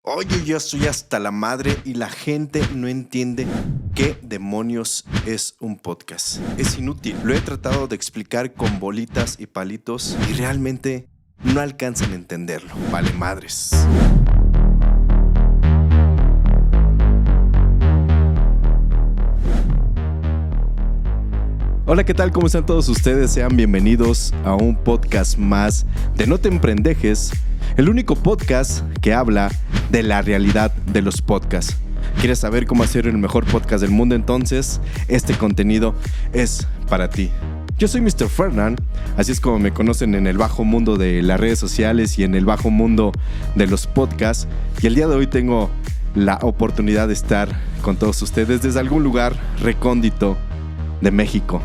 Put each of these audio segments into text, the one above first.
Oye, yo estoy hasta la madre y la gente no entiende qué demonios es un podcast. Es inútil. Lo he tratado de explicar con bolitas y palitos y realmente no alcanzan a entenderlo. Vale madres. Hola, ¿qué tal? ¿Cómo están todos ustedes? Sean bienvenidos a un podcast más de No Te Emprendejes, el único podcast que habla de la realidad de los podcasts. ¿Quieres saber cómo hacer el mejor podcast del mundo? Entonces, este contenido es para ti. Yo soy Mr. Fernand, así es como me conocen en el bajo mundo de las redes sociales y en el bajo mundo de los podcasts. Y el día de hoy tengo la oportunidad de estar con todos ustedes desde algún lugar recóndito de México,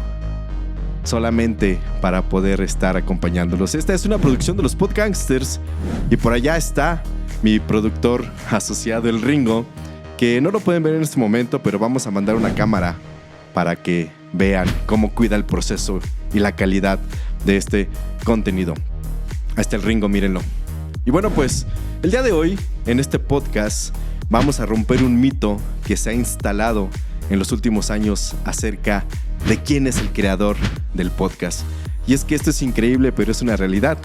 solamente para poder estar acompañándolos. Esta es una producción de los Podcasters y por allá está mi productor asociado, el Ringo, que no lo pueden ver en este momento, pero vamos a mandar una cámara para que vean cómo cuida el proceso y la calidad de este contenido. Ahí está el Ringo, mírenlo. Y bueno, pues el día de hoy en este podcast vamos a romper un mito que se ha instalado en los últimos años acerca de quién es el creador del podcast. Y es que esto es increíble, pero es una realidad.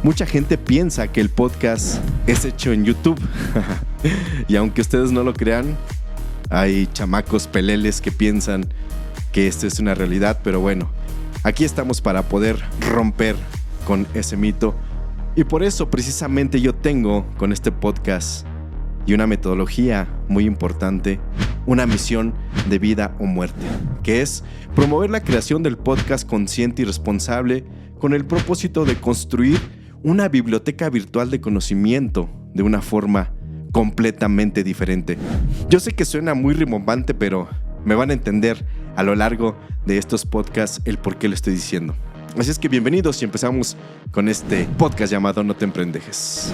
Mucha gente piensa que el podcast es hecho en YouTube. Y aunque ustedes no lo crean, hay chamacos peleles que piensan que esto es una realidad. Pero bueno, aquí estamos para poder romper con ese mito. Y por eso precisamente yo tengo con este podcast y una metodología muy importante, una misión de vida o muerte, que es promover la creación del podcast consciente y responsable con el propósito de construir una biblioteca virtual de conocimiento de una forma completamente diferente. Yo sé que suena muy rimbombante, pero me van a entender a lo largo de estos podcasts el por qué lo estoy diciendo. Así es que bienvenidos y empezamos con este podcast llamado No Te Emprendejes.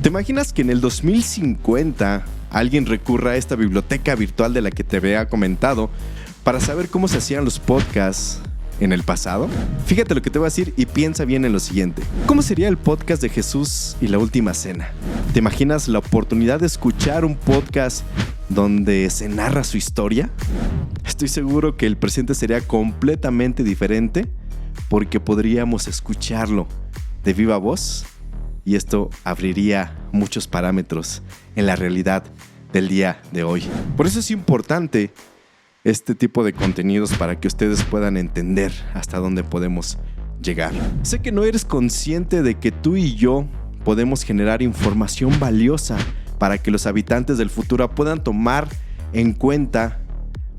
¿Te imaginas que en el 2050 alguien recurra a esta biblioteca virtual de la que te había comentado para saber cómo se hacían los podcasts en el pasado? Fíjate lo que te voy a decir y piensa bien en lo siguiente. ¿Cómo sería el podcast de Jesús y la Última Cena? ¿Te imaginas la oportunidad de escuchar un podcast donde se narra su historia? Estoy seguro que el presente sería completamente diferente porque podríamos escucharlo de viva voz. Y esto abriría muchos parámetros en la realidad del día de hoy. Por eso es importante este tipo de contenidos para que ustedes puedan entender hasta dónde podemos llegar. Sé que no eres consciente de que tú y yo podemos generar información valiosa para que los habitantes del futuro puedan tomar en cuenta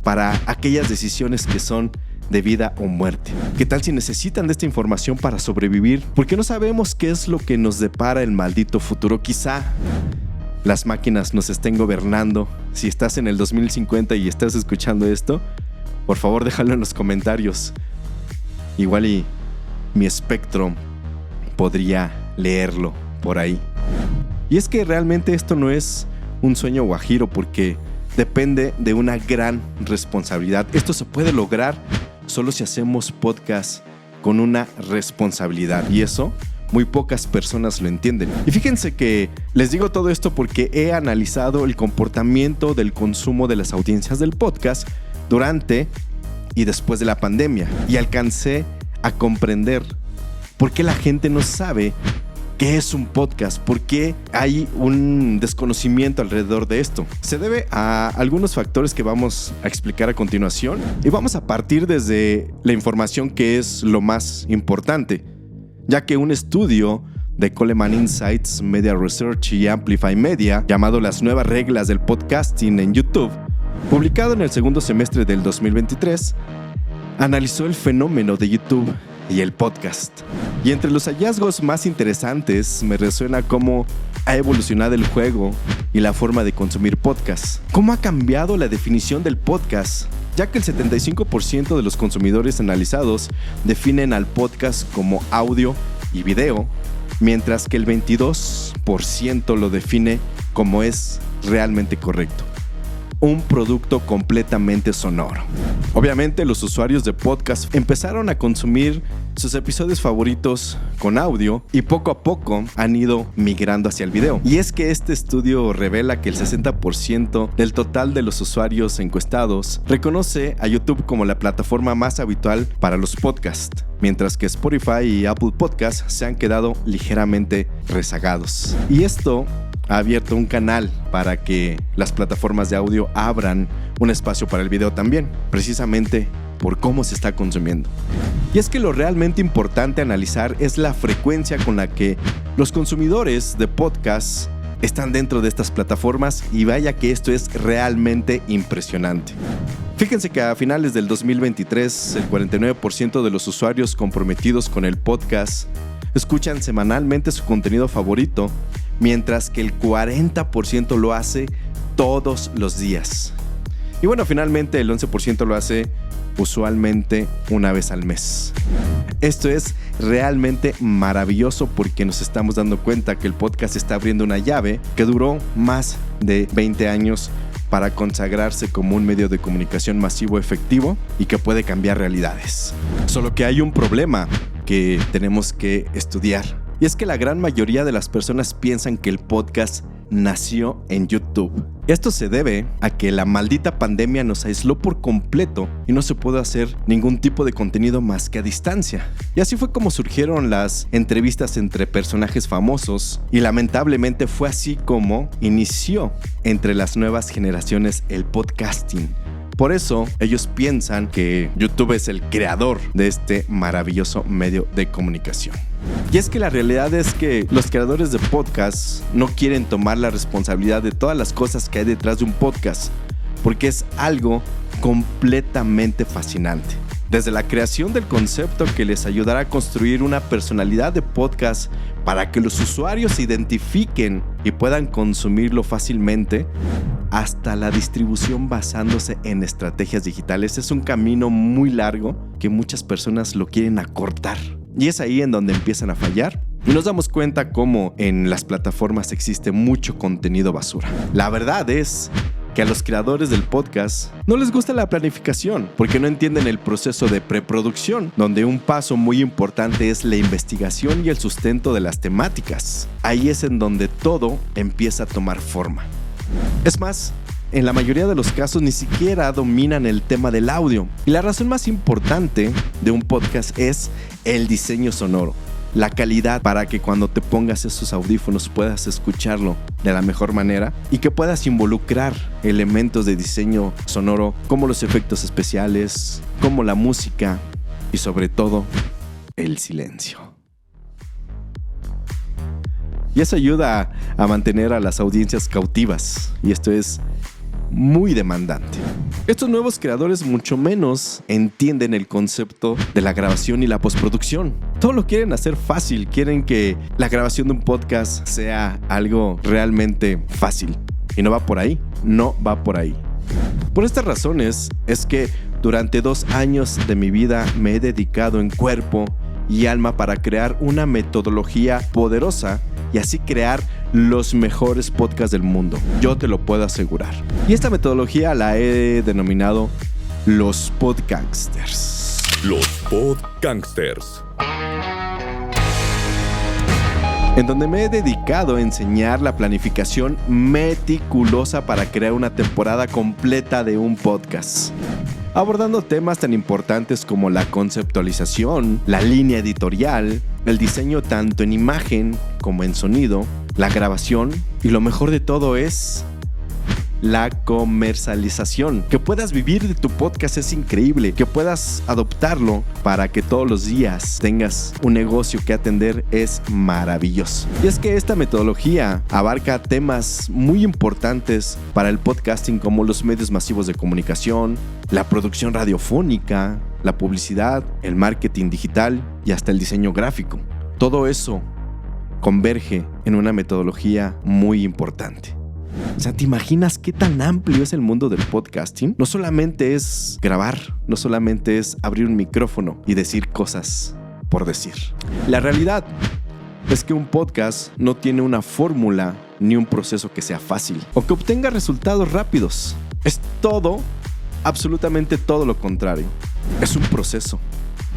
para aquellas decisiones que son de vida o muerte. ¿Qué tal si necesitan de esta información para sobrevivir? Porque no sabemos qué es lo que nos depara el maldito futuro. Quizá las máquinas nos estén gobernando. Si estás en el 2050 y estás escuchando esto, por favor déjalo en los comentarios. Igual y mi espectro podría leerlo por ahí. Y es que realmente esto no es un sueño guajiro, porque depende de una gran responsabilidad. Esto se puede lograr solo si hacemos podcast con una responsabilidad, y eso muy pocas personas lo entienden. Y fíjense que les digo todo esto porque he analizado el comportamiento del consumo de las audiencias del podcast durante y después de la pandemia, y alcancé a comprender por qué la gente no sabe ¿qué es un podcast? ¿Por qué hay un desconocimiento alrededor de esto? Se debe a algunos factores que vamos a explicar a continuación, y vamos a partir desde la información que es lo más importante, ya que un estudio de Coleman Insights, Media Research y Amplify Media, llamado Las Nuevas Reglas del Podcasting en YouTube, publicado en el segundo semestre del 2023, analizó el fenómeno de YouTube y el podcast. Y entre los hallazgos más interesantes me resuena cómo ha evolucionado el juego y la forma de consumir podcasts. Cómo ha cambiado la definición del podcast, ya que el 75% de los consumidores analizados definen al podcast como audio y video, mientras que el 22% lo define como es realmente correcto. un producto completamente sonoro. Obviamente los usuarios de podcast empezaron a consumir sus episodios favoritos con audio y poco a poco han ido migrando hacia el video. Y es que este estudio revela que el 60% del total de los usuarios encuestados reconoce a YouTube como la plataforma más habitual para los podcasts, mientras que Spotify y Apple Podcasts se han quedado ligeramente rezagados. Y esto ha abierto un canal para que las plataformas de audio abran un espacio para el video también, precisamente por cómo se está consumiendo. Y es que lo realmente importante a analizar es la frecuencia con la que los consumidores de podcasts están dentro de estas plataformas, y vaya que esto es realmente impresionante. Fíjense que a finales del 2023, el 49% de los usuarios comprometidos con el podcast escuchan semanalmente su contenido favorito, mientras que el 40% lo hace todos los días. Y bueno, finalmente el 11% lo hace usualmente una vez al mes. Esto es realmente maravilloso porque nos estamos dando cuenta que el podcast está abriendo una llave que duró más de 20 años para consagrarse como un medio de comunicación masivo efectivo y que puede cambiar realidades. Solo que hay un problema que tenemos que estudiar. Y es que la gran mayoría de las personas piensan que el podcast nació en YouTube. Esto se debe a que la maldita pandemia nos aisló por completo y no se pudo hacer ningún tipo de contenido más que a distancia. Y así fue como surgieron las entrevistas entre personajes famosos, y lamentablemente fue así como inició entre las nuevas generaciones el podcasting. Por eso ellos piensan que YouTube es el creador de este maravilloso medio de comunicación. Y es que la realidad es que los creadores de podcasts no quieren tomar la responsabilidad de todas las cosas que hay detrás de un podcast, porque es algo completamente fascinante. Desde la creación del concepto que les ayudará a construir una personalidad de podcast para que los usuarios se identifiquen y puedan consumirlo fácilmente, hasta la distribución basándose en estrategias digitales. Es un camino muy largo que muchas personas lo quieren acortar. Y es ahí en donde empiezan a fallar. Y nos damos cuenta cómo en las plataformas existe mucho contenido basura. La verdad es que a los creadores del podcast no les gusta la planificación porque no entienden el proceso de preproducción, donde un paso muy importante es la investigación y el sustento de las temáticas. Ahí es en donde todo empieza a tomar forma. Es más, en la mayoría de los casos ni siquiera dominan el tema del audio. Y la razón más importante de un podcast es el diseño sonoro. La calidad para que cuando te pongas esos audífonos puedas escucharlo de la mejor manera y que puedas involucrar elementos de diseño sonoro como los efectos especiales, como la música y sobre todo el silencio. Y eso ayuda a mantener a las audiencias cautivas, y esto es muy demandante. Estos nuevos creadores mucho menos entienden el concepto de la grabación y la postproducción. Todo lo quieren hacer fácil, quieren que la grabación de un podcast sea algo realmente fácil. Y no va por ahí, no va por ahí. Por estas razones es que durante 2 años de mi vida me he dedicado en cuerpo y alma para crear una metodología poderosa y así crear los mejores podcasts del mundo. Yo te lo puedo asegurar. Y esta metodología la he denominado los Podcasters. Los Podcasters. En donde me he dedicado a enseñar la planificación meticulosa para crear una temporada completa de un podcast, abordando temas tan importantes como la conceptualización, la línea editorial, el diseño tanto en imagen como en sonido, la grabación y lo mejor de todo es la comercialización. Que puedas vivir de tu podcast es increíble, que puedas adoptarlo para que todos los días tengas un negocio que atender es maravilloso. Y es que esta metodología abarca temas muy importantes para el podcasting como los medios masivos de comunicación, la producción radiofónica, la publicidad, el marketing digital y hasta el diseño gráfico. Todo eso converge en una metodología muy importante. O sea, ¿te imaginas qué tan amplio es el mundo del podcasting? No solamente es grabar, no solamente es abrir un micrófono y decir cosas por decir. La realidad es que un podcast no tiene una fórmula ni un proceso que sea fácil o que obtenga resultados rápidos. Es todo, absolutamente todo lo contrario. Es un proceso,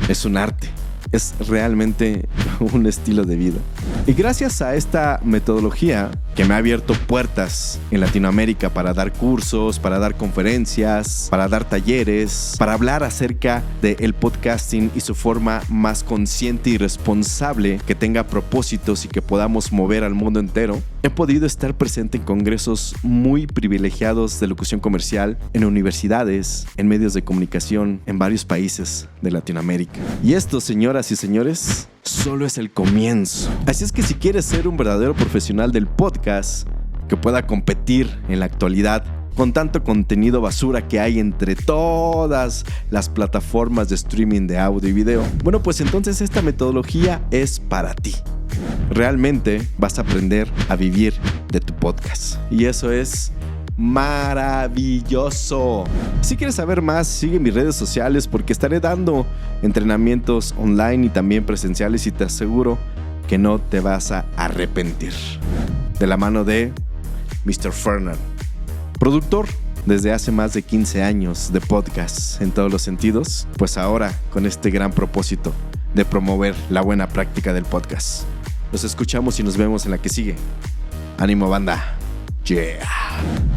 es un arte, es realmente un estilo de vida. Y gracias a esta metodología que me ha abierto puertas en Latinoamérica para dar cursos, para dar conferencias, para dar talleres, para hablar acerca del podcasting y su forma más consciente y responsable, que tenga propósitos y que podamos mover al mundo entero, he podido estar presente en congresos muy privilegiados de locución comercial, en universidades, en medios de comunicación, en varios países de Latinoamérica. Y esto, señoras y señores, solo es el comienzo. Así es que si quieres ser un verdadero profesional del podcast, que pueda competir en la actualidad con tanto contenido basura que hay entre todas las plataformas de streaming de audio y video, bueno, pues entonces esta metodología es para ti. Realmente vas a aprender a vivir de tu podcast. Y eso es maravilloso. Si quieres saber más, sigue mis redes sociales porque estaré dando entrenamientos online y también presenciales y te aseguro que no te vas a arrepentir. De la mano de Mr. Fernan, productor desde hace más de 15 años de podcast en todos los sentidos, pues ahora con este gran propósito de promover la buena práctica del podcast. Nos escuchamos y nos vemos en la que sigue. ¡Ánimo, banda! ¡Yeah!